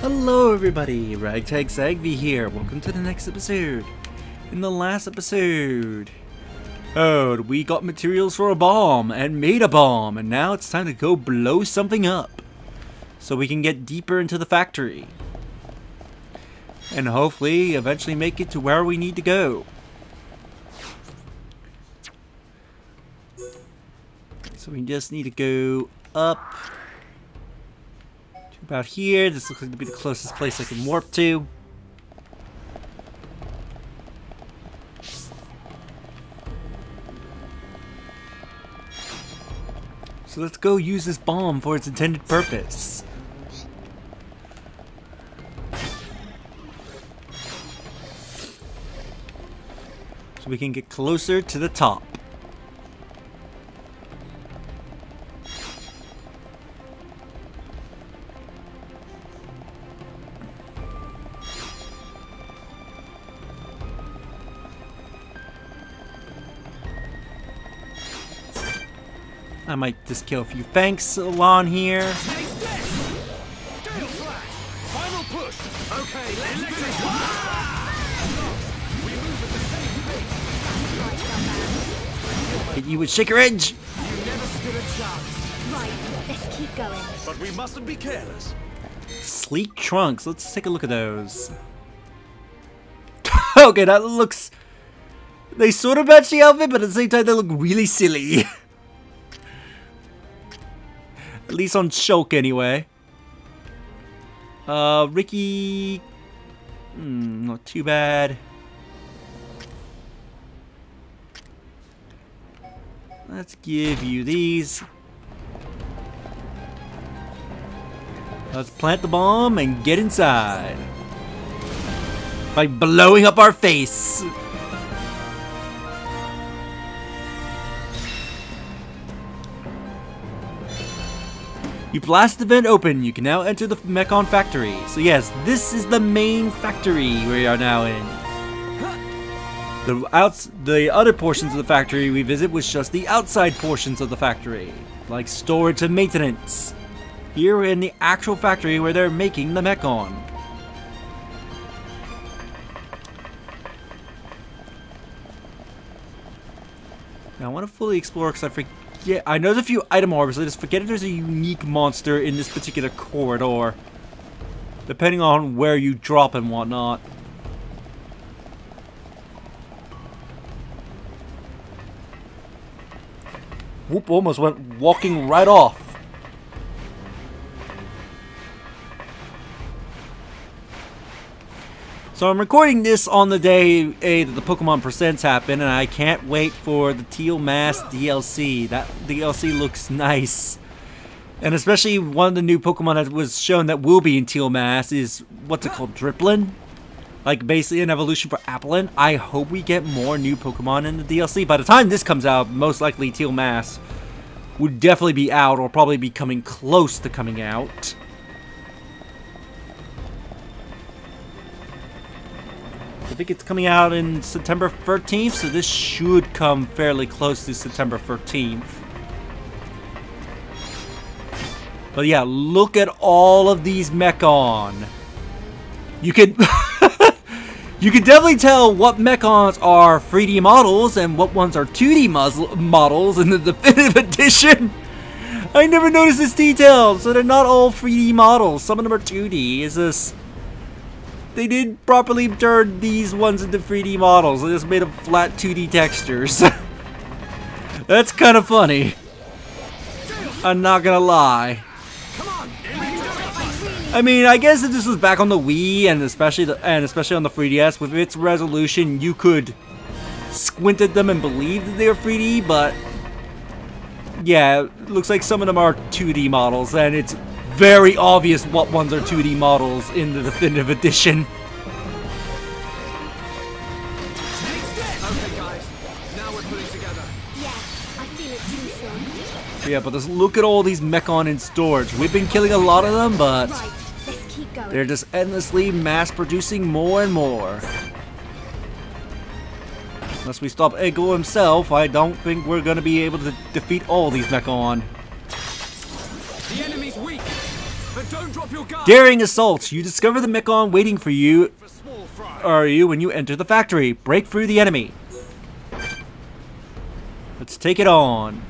Hello everybody, Ragtag Zagvi here. Welcome to the next episode. In the last episode, we got materials for a bomb and made a bomb, and now it's time to go blow something up so we can get deeper into the factory and hopefully eventually make it to where we need to go. So we just need to go up to about here. This looks like to be the closest place I can warp to. So let's go use this bomb for its intended purpose. So we can get closer to the top. I might just kill a few Fangs along here. Final push. Okay, let's Hit you with Shaker Edge. You never stood a chance. Right, let's keep going. But we mustn't be careless. Sleek trunks. Let's take a look at those. Okay, that looks... They sort of match the outfit, but at the same time they look really silly. At least on Shulk, anyway. Ricky... not too bad. Let's give you these. Let's plant the bomb and get inside. By blowing up our face. You blast the vent open, you can now enter the Mechon factory. So yes, this is the main factory we are now in. The other portions of the factory we visit was just the outside portions of the factory, like storage and maintenance. Here we're in the actual factory where they're making the Mechon. Now I want to fully explore because I forget. Yeah, I know there's a few item orbs, I just forget if there's a unique monster in this particular corridor. Depending on where you drop and whatnot. Whoop, almost went walking right off. So I'm recording this on the day that the Pokemon Presents happen, and I can't wait for the Teal Mask DLC. That DLC looks nice. And especially one of the new Pokemon that was shown that will be in Teal Mask is, what's it called, Dripplin? Like basically an evolution for Applin. I hope we get more new Pokemon in the DLC. By the time this comes out, most likely Teal Mask would definitely be out, or probably be coming close to coming out. I think it's coming out in September 13th, so this should come fairly close to September 13th. But yeah, look at all of these Mechon. You can you can definitely tell what Mechons are 3D models and what ones are 2D models in the definitive edition. I never noticed this detail, so they're not all 3D models. Some of them are 2D. Is this... They didn't properly turn these ones into 3D models. They just made them flat 2D textures. That's kind of funny. I'm not gonna lie. I mean, I guess if this was back on the Wii and especially on the 3DS, with its resolution, you could squint at them and believe that they were 3D. But yeah, it looks like some of them are 2D models, and it's very obvious what ones are 2D models in the definitive edition. Okay, guys. Now we're putting together. Yeah, I feel it too, Sean. Yeah, but just look at all these Mechon in storage. We've been killing a lot of them, but Right, let's keep going. they're just endlessly mass-producing more and more. Unless we stop Ego himself, I don't think we're gonna be able to defeat all these Mechon. The enemy's weak. And don't drop your guard. Daring assault. You discover the Mechon waiting for you For small fry. when you enter the factory. Break through the enemy. Let's take it on.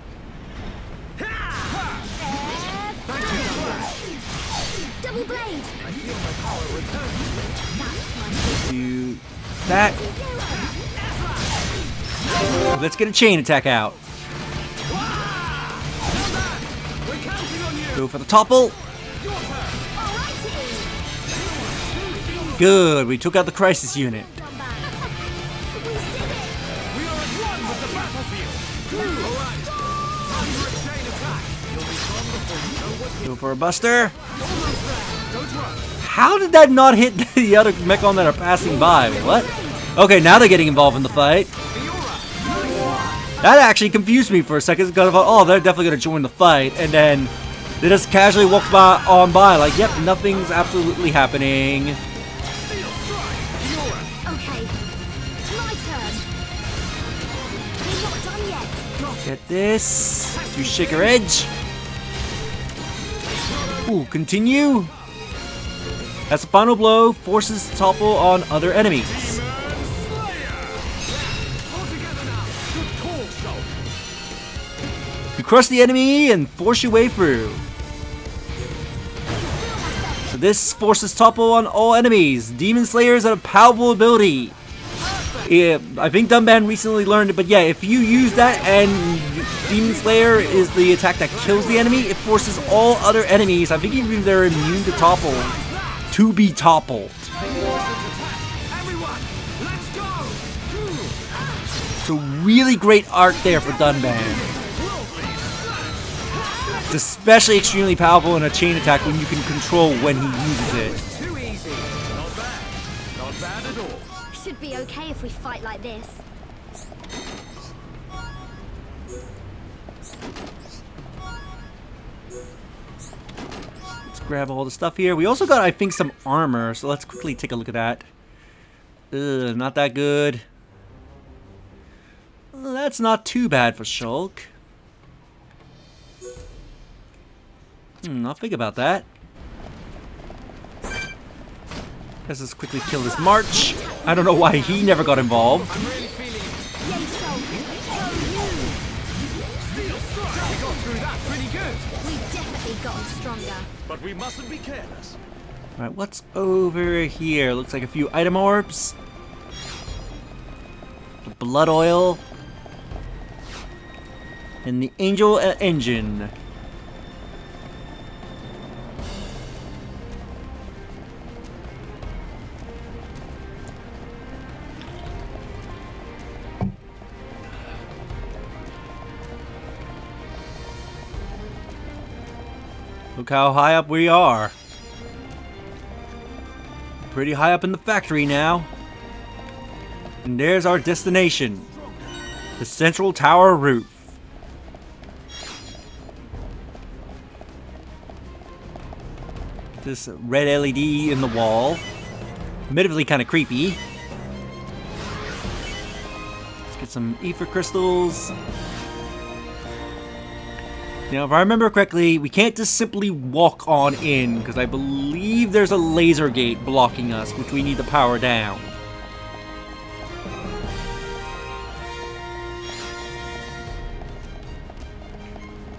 Double blade. I feel my power return to me. Do that. Let's get a chain attack out. We're counting on you. Go for the topple. Your turn. Alrighty. Good. We took out the crisis unit. We did it. We are at one with the battlefield. All right. Time for a chain attack. You'll be gone before you know what hit. Go for a buster. Almost there. Don't run. How did that not hit the other Mechon that are passing by? What? Okay, now they're getting involved in the fight. That actually confused me for a second because I thought, oh, they're definitely going to join the fight. And then they just casually walked on by like, yep, nothing's absolutely happening. Steel strike. Okay. My turn. We're not done yet. Get this. You shake her edge. Ooh, continue. As the final blow, forces topple on other enemies. All together now. Good call, Shulk. You crush the enemy and force your way through. So this forces topple on all enemies. Demon Slayer is a powerful ability. Yeah, I think Dunban recently learned it, but yeah, if you use that and Demon Slayer is the attack that kills the enemy, it forces all other enemies, I think even they're immune to topple, to be toppled. Everyone, let's go. So really great art there for Dunban. It's especially extremely powerful in a chain attack when you can control when he uses it. Too easy. Not bad. Not bad at all. Should be okay if we fight like this. Let's grab all the stuff here. We also got, I think, some armor, so let's quickly take a look at that. Ugh, not that good. Well, that's not too bad for Shulk. I'll think about that. Let's quickly kill this March. I don't know why he never got involved. I'm really feeling it. Yay, Shulk. Steel strike. We got through that pretty good. We've definitely gotten stronger. But we mustn't be careless. Alright, what's over here? Looks like a few item orbs. The blood oil. And the angel engine. Look how high up we are. Pretty high up in the factory now. And there's our destination. The central tower roof. This red LED in the wall. Admittedly kind of creepy. Let's get some ether crystals. Now, if I remember correctly, we can't just simply walk on in, because I believe there's a laser gate blocking us, which we need to power down.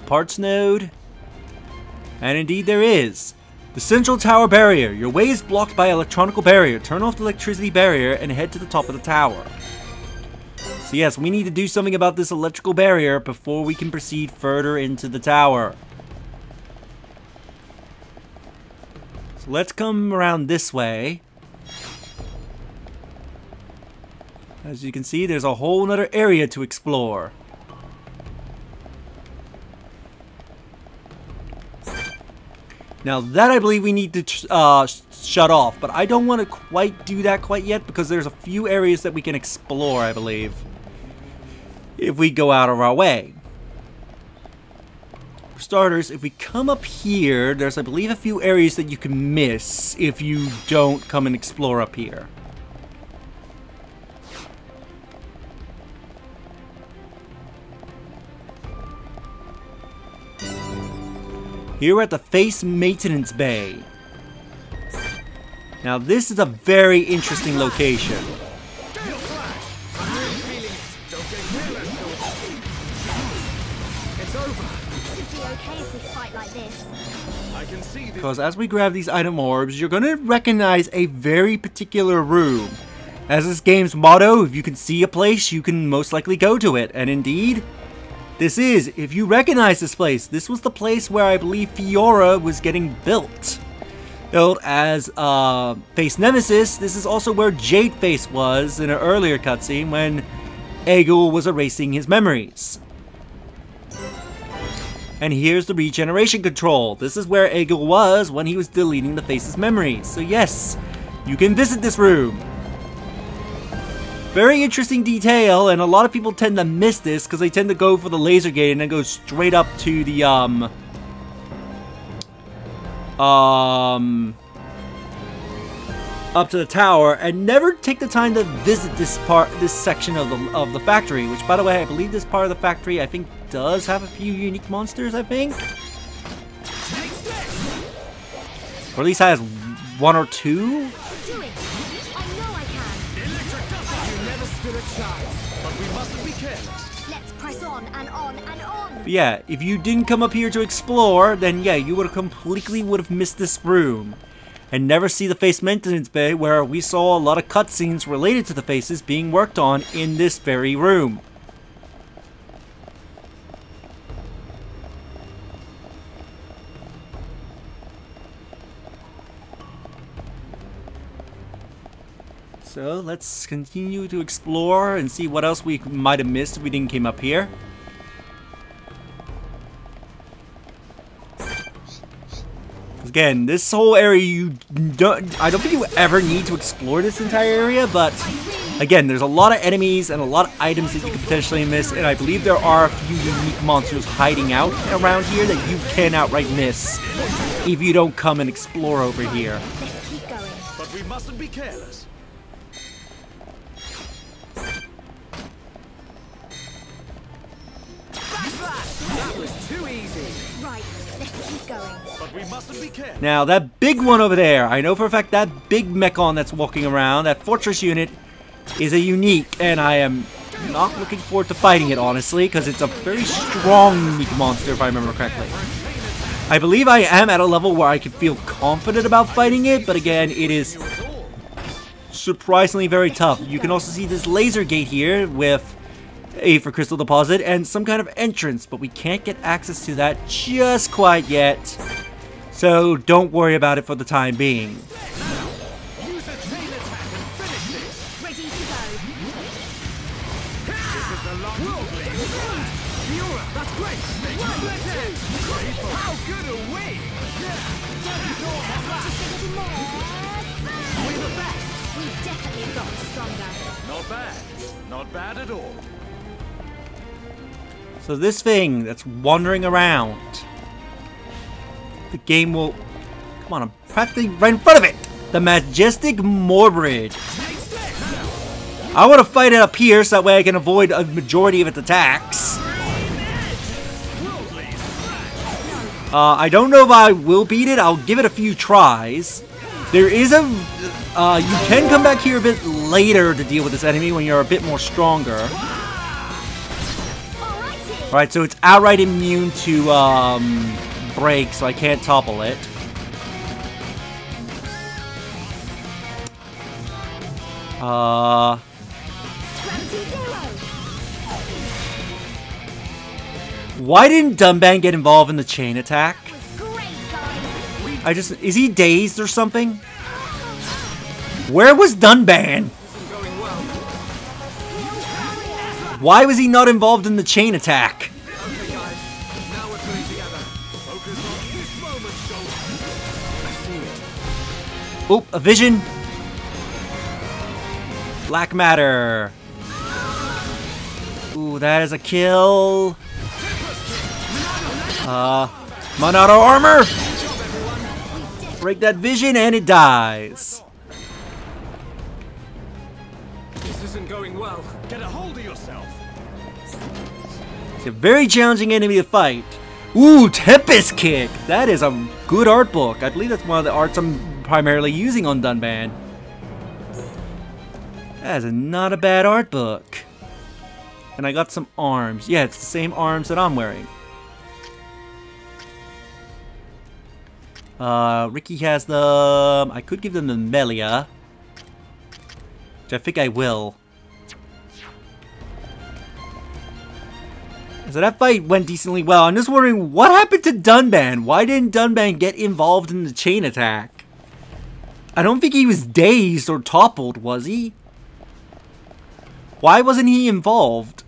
Parts node. And indeed there is. The central tower barrier. Your way is blocked by electronical barrier. Turn off the electricity barrier and head to the top of the tower. So yes, we need to do something about this electrical barrier before we can proceed further into the tower. So let's come around this way. As you can see, there's a whole nother area to explore. Now that I believe we need to shut off, but I don't want to quite do that quite yet because there's a few areas that we can explore, I believe, if we go out of our way. For starters, if we come up here, there's, I believe, a few areas that you can miss if you don't come and explore up here. Here we're at the Face Maintenance Bay. Now this is a very interesting location. Gale Flash! I'm really feeling it. Don't get careless. It's over. It'd be okay if we fight like this. I can see this. Because as we grab these item orbs, you're going to recognize a very particular room. As this game's motto, if you can see a place, you can most likely go to it. And indeed, this is. If you recognize this place, this was the place where I believe Fiora was getting built. Built as Face Nemesis, this is also where Jade Face was in an earlier cutscene when Egil was erasing his memories. And here's the regeneration control. This is where Egil was when he was deleting the Face's memories. So yes, you can visit this room. Very interesting detail, and a lot of people tend to miss this because they tend to go for the laser gate and then go straight up to the up to the tower and never take the time to visit this section of the factory, which, by the way, I believe this part of the factory, I think, does have a few unique monsters, I think. Or at least has one or two. Do it! I know I can! Electric dust. You never stood a chance. But we mustn't be careless. Let's press on and on and on! But yeah, if you didn't come up here to explore, then yeah, you would have completely missed this room. And never see the Face Maintenance Bay, where we saw a lot of cutscenes related to the faces being worked on in this very room. So let's continue to explore and see what else we might have missed if we didn't came up here. Again, this whole area, I don't think you ever need to explore this entire area, but again, there's a lot of enemies and a lot of items that you could potentially miss, and I believe there are a few unique monsters hiding out around here that you can outright miss if you don't come and explore over here. Let's keep going. But we mustn't be careless. Backflash! That was too easy. Right, let's keep going. But we mustn't be careless. Now, that big one over there, I know for a fact that big mechon that's walking around, that fortress unit, is a unique, and I am not looking forward to fighting it, honestly, because it's a very strong unique monster, if I remember correctly. I believe I am at a level where I can feel confident about fighting it, but again, it is surprisingly very tough. You can also see this laser gate here with a for crystal deposit and some kind of entrance, but we can't get access to that just quite yet. So don't worry about it for the time being. Use a chain attack and finish this. Ready to go. This is the long blade. Fiora, that's great. Split it. How good are we? Just a little more. We're the best. We've definitely gotten stronger. Not bad. Not bad at all. So this thing that's wandering around, the game will... Come on, I'm practically right in front of it! The Majestic Morbid. I want to fight it up here so that way I can avoid a majority of its attacks. I don't know if I will beat it. I'll give it a few tries. There is a... you can come back here a bit later to deal with this enemy when you're a bit more stronger. Alright, so it's outright immune to break, so I can't topple it. Why didn't Dunban get involved in the chain attack? Is he dazed or something? Where was Dunban? Why was he not involved in the chain attack? Okay, guys. Now we're putting together. Focus on this moment, Shoulder. I see it. Oop, a vision. Black matter. Ooh, that is a kill. Monado armor. Break that vision and it dies. This isn't going well. Get a hold of yourself. It's a very challenging enemy to fight. Ooh, Tempest Kick! That is a good art book. I believe that's one of the arts I'm primarily using on Dunban. That is not a bad art book. And I got some arms. Yeah, it's the same arms that I'm wearing. Ricky has them. I could give them the Melia. Which I think I will. So that fight went decently well. I'm just wondering, what happened to Dunban? Why didn't Dunban get involved in the chain attack? I don't think he was dazed or toppled, was he? Why wasn't he involved?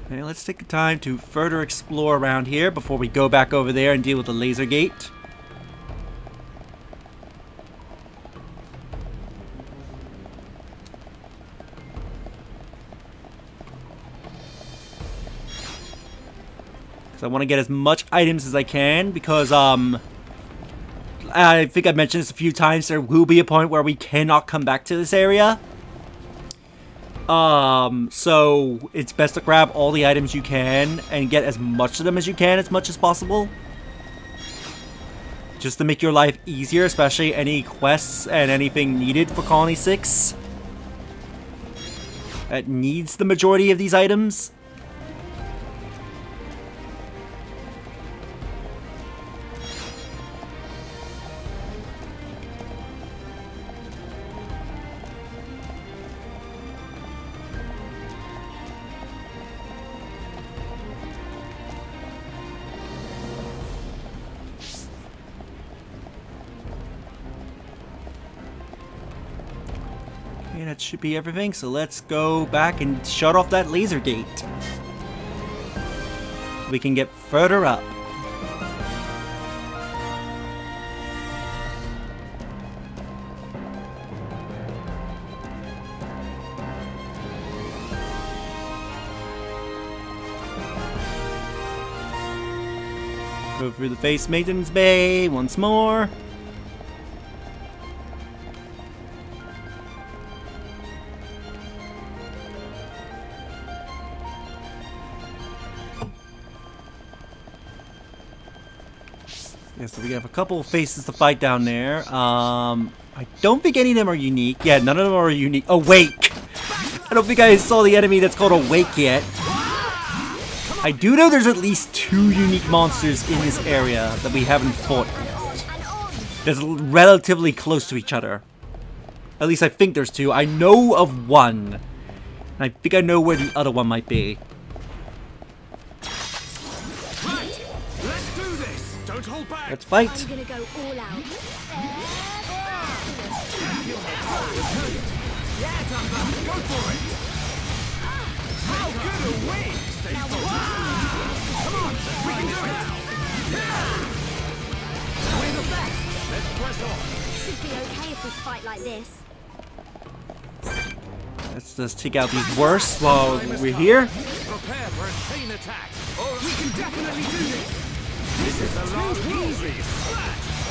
Okay, let's take the time to further explore around here before we go back over there and deal with the laser gate. So I want to get as much items as I can because I think I've mentioned this a few times, there will be a point where we cannot come back to this area. So it's best to grab all the items you can and get as much of them as you can as much as possible. Just to make your life easier, especially any quests and anything needed for Colony 6 that needs the majority of these items. Okay, that should be everything, so let's go back and shut off that laser gate. We can get further up. Go through the face maintenance bay once more. Yeah, so we have a couple of faces to fight down there. I don't think any of them are unique. Yeah, none of them are unique. Awake! I don't think I saw the enemy that's called Awake yet. I do know there's at least 2 unique monsters in this area that we haven't fought yet. That's relatively close to each other. At least I think there's 2. I know of one. And I think I know where the other one might be. Let's fight. I'm gonna go all out. Go for it! How good are we? Stay focused. Come on, we can do it now. We're the best. Let's press on. Should be okay if we fight like this. Let's just take out these worst while we're here. Prepare for a chain attack. We can definitely do this. This is the last easy.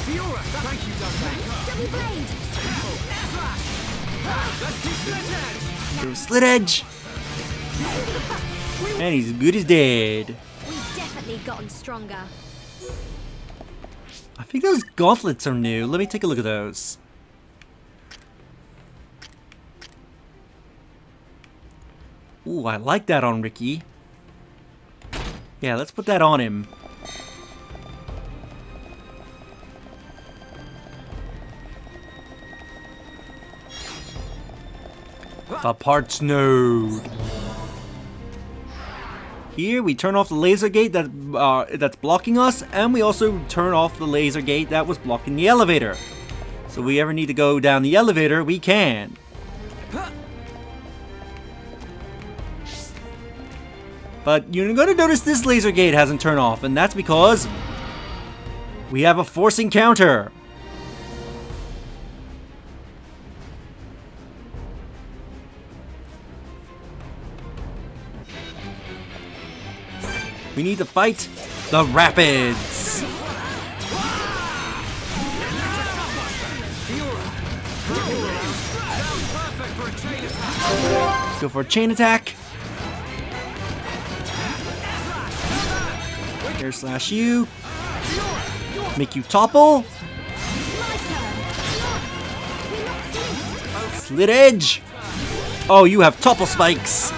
Fiora, thank you, Duncan. Double blade. Let's keep Slit Edge. Through Slit Edge. And he's good as dead. We've definitely gotten stronger. I think those gauntlets are new. Let me take a look at those. Ooh, I like that on Ricky. Yeah, let's put that on him. The parts node. Here we turn off the laser gate that's blocking us, and we also turn off the laser gate that was blocking the elevator. So if we ever need to go down the elevator, we can. But you're going to notice this laser gate hasn't turned off, and that's because we have a force encounter. We need to fight the Rapids. Go for a chain attack. Air slash you. Make you topple. Slit edge. Oh, you have topple spikes.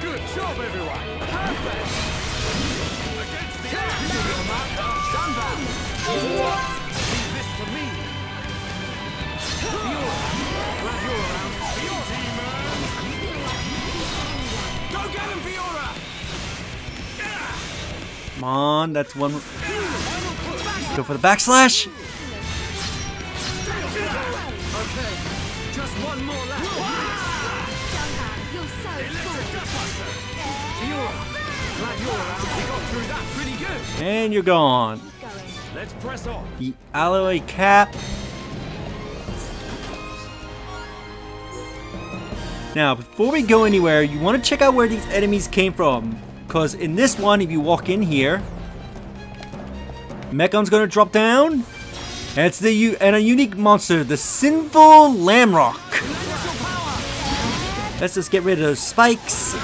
Good job, everyone. Perfect. Against the air. Done that. Leave this to me. Fiora, glad you're around. Go get him, Fiora. Come on, that's one. Go for the backslash. Okay, just one more left. You're so cool. Fiora, glad you're around. We got through that pretty good. And you're gone. Keep going. Let's press on. The alloy cap. Now, before we go anywhere, you want to check out where these enemies came from. Because in this one, if you walk in here, Mechon's gonna drop down. And it's a unique monster, the Sinful Lamrock. Let's just get rid of those spikes.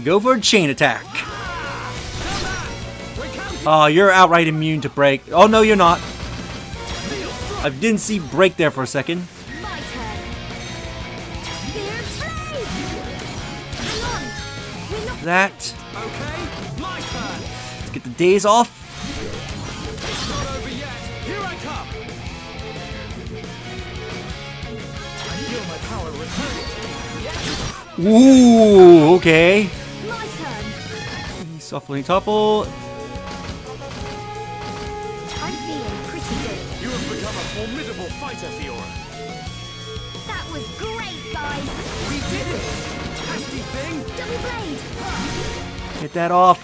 Go for a chain attack. Oh, you're outright immune to break. Oh, no, you're not. I didn't see break there for a second. My turn. Spear blade. Hang on. We're not That. Okay, my turn. Let's get the days off. It's not over yet. Here I come. I feel my power returning to me. Ooh, okay. my turn. Softly topple. I'm feeling pretty good. You have become a formidable fighter, Fiora. That was great, guys. We did it! Nasty thing! Double blade. Get that off.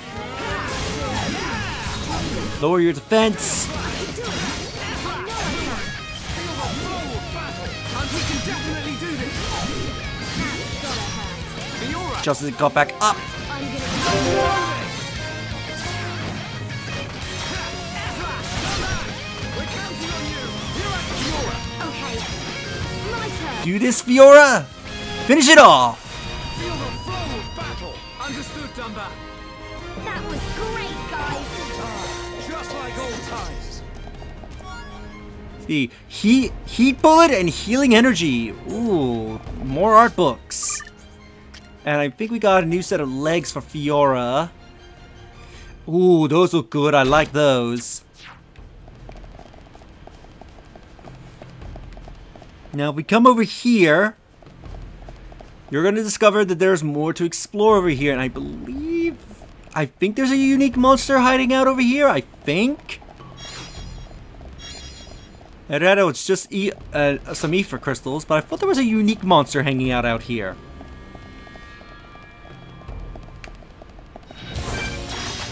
Lower your defense. I can do it. I know I can. Flow of battle! And we can definitely do this! That's gotta hurt. Fiora! Just as it got back up. I'm gonna We're counting on you! Here I come, Fiora! Okay. My turn. Do this, Fiora. Finish it off. Feel the flow of battle! Understood, Dumba! That was great, guys. Just like old times! The heat bullet and healing energy. Ooh, more art books. And I think we got a new set of legs for Fiora. Ooh, those look good. I like those. Now, if we come over here, you're going to discover that there's more to explore over here. And I think there's a unique monster hiding out over here. I think. I don't know, it's just some ether crystals, but I thought there was a unique monster hanging out here.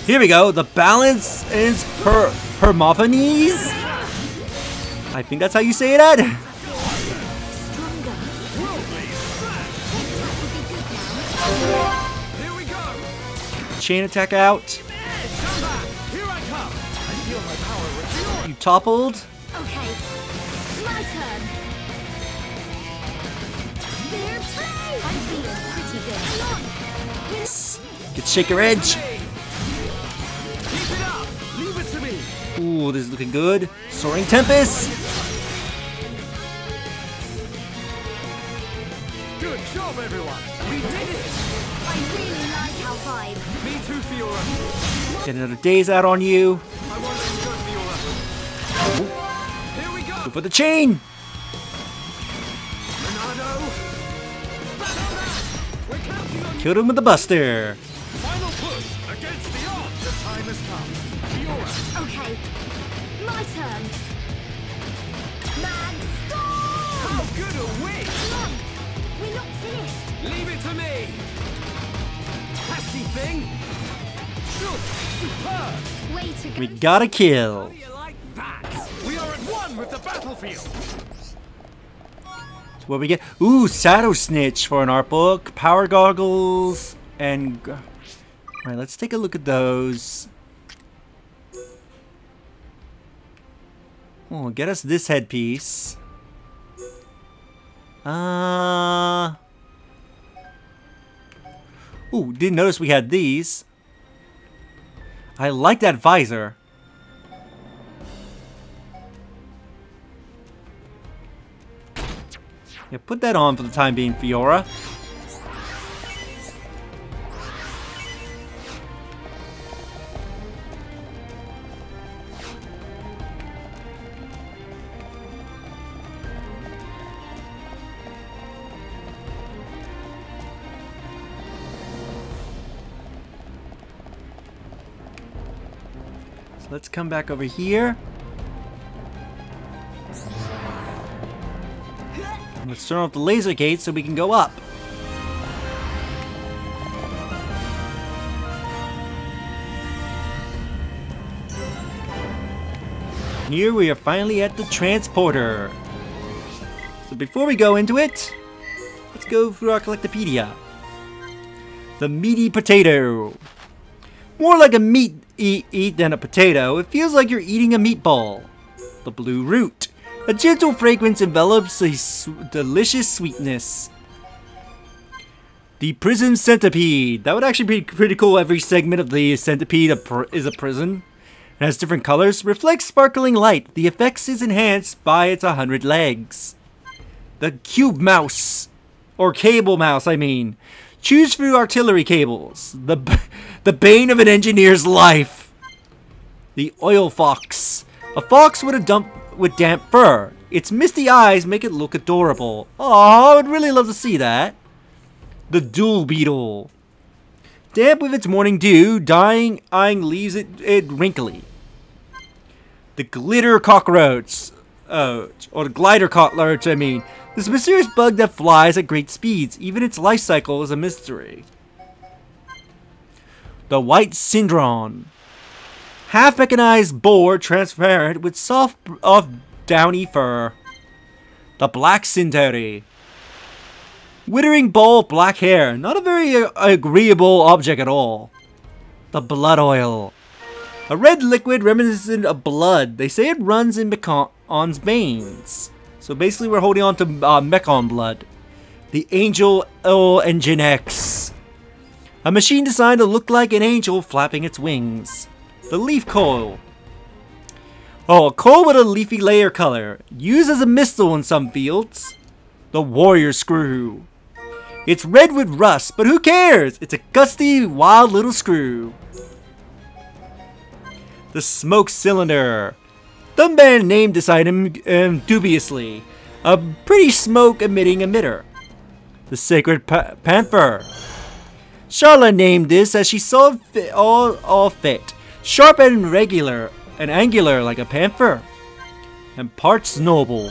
Here we go. The balance is Hermophanes. I think that's how you say it, Ed. Stronger. Here we go! Chain attack out. Dumba! Here I come! I feel my power return! You toppled. Okay. My turn. Spear blade. I'm feeling pretty good. Come on. We're Get Shaker Edge. Keep it up! Leave it to me! Ooh, this is looking good. Soaring Tempest. Good job, everyone! We did it! I really like our vibe. Me too, Fiora! Get another days out on you. I won't let you go, Fiora! Here we go! Go for the chain. Ronaldo! We're counting on you! Killed him with the Buster. Final push against the odds! The time has come! Fiora! Okay. My turn. Mag storm. How good a win! Come on. We're not finished. Leave it to me! Nasty thing! Superb! Way to go. We gotta kill. How do you like that? We are at one with the battlefield! What we get? Ooh, Shadow Snitch for an art book. Power goggles and. All right, let's take a look at those. Oh, get us this headpiece. Ooh, didn't notice we had these. I like that visor. Yeah, put that on for the time being, Fiora. So let's come back over here. Let's turn off the laser gate so we can go up. Here we are finally at the transporter. So before we go into it, let's go through our Collectopedia. The meaty potato. More like a meat eat than a potato. It feels like you're eating a meatball. The blue root. A gentle fragrance envelops a delicious sweetness. The prison centipede. That would actually be pretty cool. Every segment of the centipede is a prison. It has different colors. Reflects sparkling light. The effects is enhanced by its 100 legs. The cube mouse. Or cable mouse, I mean. Choose through artillery cables. The bane of an engineer's life. The oil fox. A fox with damp fur. Its misty eyes make it look adorable. Oh, I would really love to see that. The dual beetle. Damp with its morning dew, dying eyeing leaves it wrinkly. The glitter cockroach. Or the glider cockroach, I mean. This mysterious bug that flies at great speeds. Even its life cycle is a mystery. The white cindron. Half mechanized boar, transparent with soft, downy fur. The black centauri. Withering ball of black hair. Not a very agreeable object at all. The blood oil. A red liquid reminiscent of blood. They say it runs in Mekon's veins. So basically we're holding on to Mekon blood. The Angel Engine X. A machine designed to look like an angel flapping its wings. The leaf coil. Oh, a coil with a leafy layer color. Used as a missile in some fields. The warrior screw. It's red with rust, but who cares? It's a gusty, wild little screw. The smoke cylinder. The man named this item dubiously. A pretty smoke-emitting emitter. The sacred panther. Charlotte named this as she saw it all fit. Sharp and regular, and angular like a panther. And parts noble.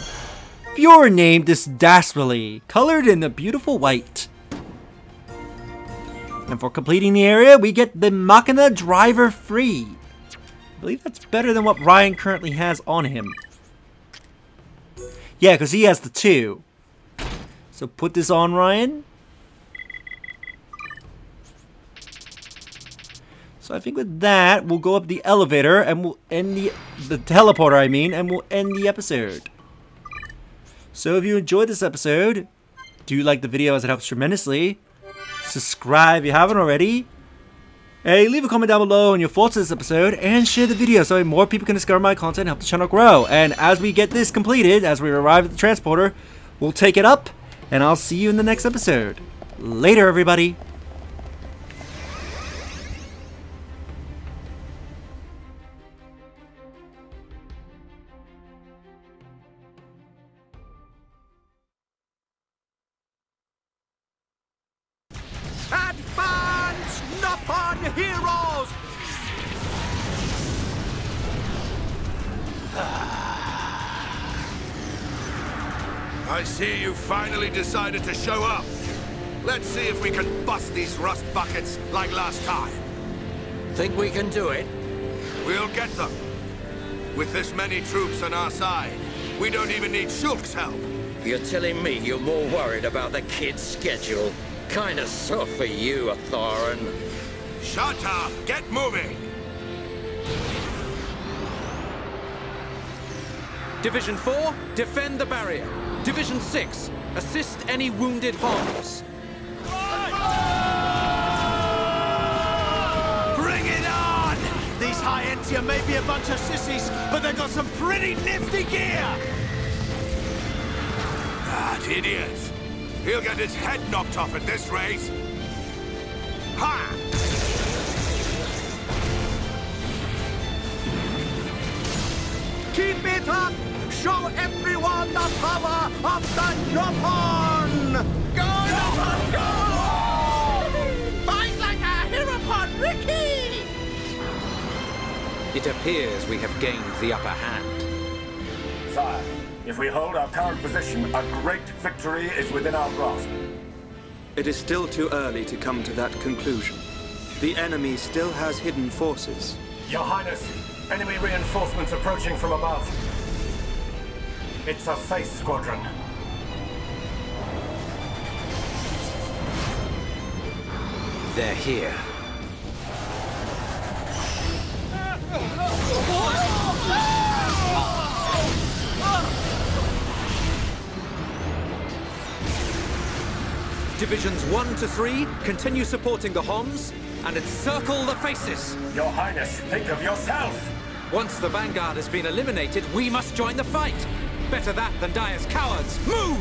Fiora named this dastardly, colored in a beautiful white. And for completing the area, we get the Machina Driver free. I believe that's better than what Ryan currently has on him. Yeah, because he has the 2. So put this on, Ryan. So I think with that, we'll go up the elevator and we'll end the teleporter, I mean, and we'll end the episode. So if you enjoyed this episode, do like the video as it helps tremendously. Subscribe if you haven't already. Hey, leave a comment down below on your thoughts on this episode and share the video so more people can discover my content and help the channel grow. And as we get this completed, as we arrive at the transporter, we'll take it up and I'll see you in the next episode. Later, everybody. Advance, Nippon heroes! I see you finally decided to show up. Let's see if we can bust these rust buckets like last time. Think we can do it? We'll get them. With this many troops on our side, we don't even need Shulk's help. You're telling me you're more worried about the kid's schedule? Kinda soft for you, Atharan. Shut up! Get moving! Division 4, defend the barrier. Division 6, assist any wounded Homs. Bring it on! These High-Entia may be a bunch of sissies, but they've got some pretty nifty gear! That idiot! He'll get his head knocked off at this rate! Ha! Keep it up! Show everyone the power of the Yopon! Go, Yopon, go! Fight like a Herapon, Ricky! It appears we have gained the upper hand. Sire, if we hold our current position, a great victory is within our grasp. It is still too early to come to that conclusion. The enemy still has hidden forces. Your Highness, enemy reinforcements approaching from above. It's a face squadron. They're here. Divisions 1 to 3, continue supporting the Homs, and encircle the faces. Your Highness, think of yourself! Once the Vanguard has been eliminated, we must join the fight. Better that than die as cowards. Move!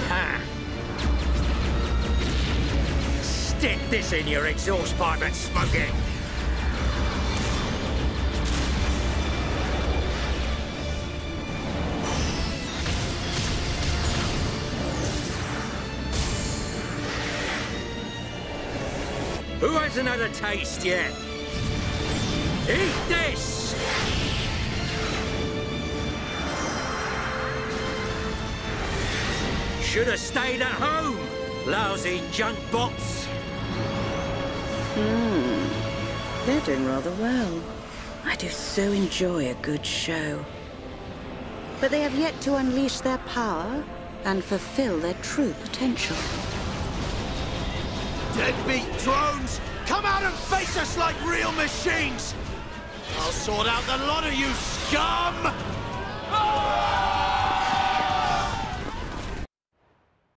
Ha! Stick this in your exhaust pipe and smoke it! Who hasn't had a taste yet? Eat this! Should have stayed at home, lousy junk bots. They're doing rather well. I do so enjoy a good show. But they have yet to unleash their power and fulfill their true potential. Deadbeat drones! Come out and face us like real machines! I'll sort out the lot of you, scum!